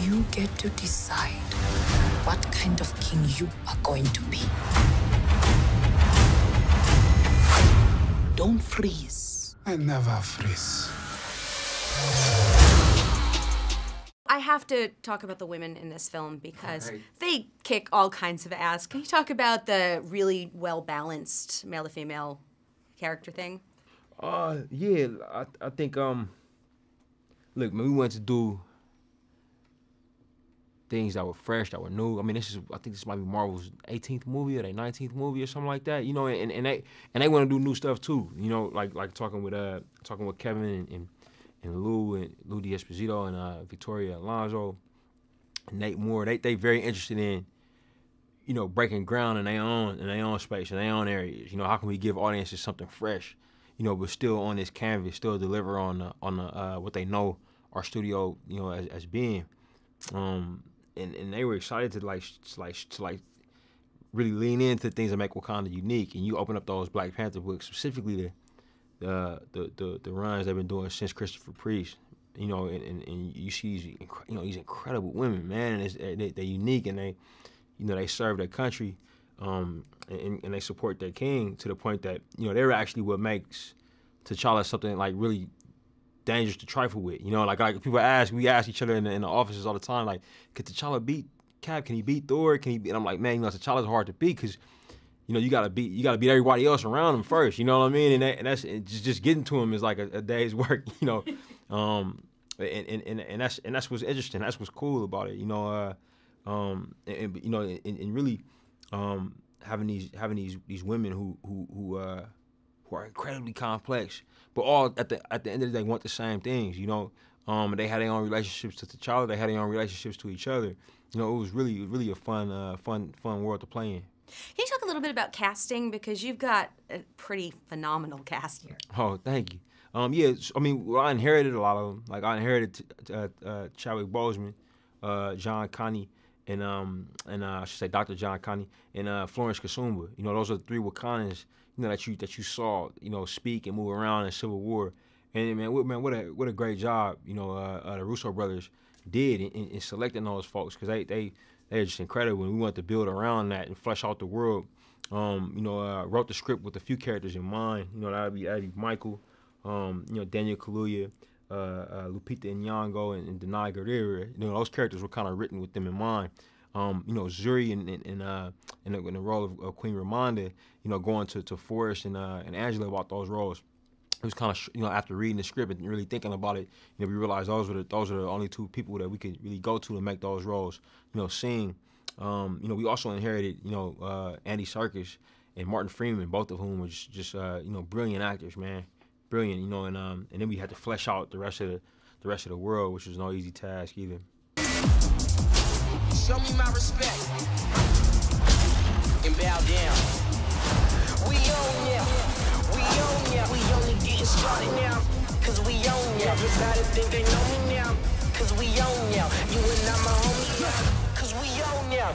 You get to decide what kind of king you are going to be. Don't freeze. I never freeze. I have to talk about the women in this film because they kick all kinds of ass. Can you talk about the really well-balanced male to female character thing? Yeah, I think, look, man, we wanted to do things that were fresh, that were new. I mean, I think this might be Marvel's 18th movie or their 19th movie or something like that, you know, and they want to do new stuff too, you know, like talking with Kevin and Lou D'Esposito and Victoria Alonso and Nate Moore. They very interested in, you know, breaking ground in their own space, in their own areas. You know, how can we give audiences something fresh, you know, but still on this canvas, still deliver on the what they know our studio, you know, as being. And they were excited to really lean into things that make Wakanda unique. And you open up those Black Panther books, specifically the runs they've been doing since Christopher Priest, you know, and you see these incredible women, man, and they're unique, and they serve their country, and they support their king to the point that, you know, they're actually what makes T'Challa something like really dangerous to trifle with. You know, like people we ask each other in the offices all the time, like, could T'Challa beat Cap? Can he beat Thor? Can he beat? And I'm like, man, you know, T'Challa's hard to beat because, you know, you gotta beat everybody else around him first. You know what I mean? And that's just getting to him is like a day's work. You know, and that's what's interesting. That's what's cool about it. You know, and you know, and really having these women who are incredibly complex, but all at the end of the day want the same things. You know, they had their own relationships to T'Challa. They had their own relationships to each other. You know, it was really a fun world to play in. Can you talk a little bit about casting, because you've got a pretty phenomenal cast here? Oh, thank you. Yeah, I mean, well, I inherited a lot of them. Like I inherited Chadwick Boseman, John Connie, and I should say Dr. John Connie and Florence Kasumba. You know, those are the three Wakandans, you know, that you saw, you know, speak and move around in Civil War. And man, what a great job, you know, the Russo brothers did in selecting those folks, because they're just incredible, and we wanted to build around that and flesh out the world. You know, wrote the script with a few characters in mind. You know, that'd be Michael, you know, Daniel Kaluuya, Lupita Nyong'o, and Denai Guerrero. You know, those characters were kind of written with them in mind. You know, Zuri in the role of Queen Ramonda, you know, going to Forrest and Angela about those roles. It was kind of, you know, after reading the script and really thinking about it, you know, we realized those are the only two people that we could really go to make those roles, you know, sing. You know, we also inherited, you know, Andy Serkis and Martin Freeman, both of whom were just you know, brilliant actors, man, brilliant. You know, and then we had to flesh out the rest of the world, which was no easy task either. Show me my respect and bow down. We own ya. We own ya. We only getting started now, cause we own ya. Everybody think they know me now, cause we own ya. You and I'm a homie, cause we own ya.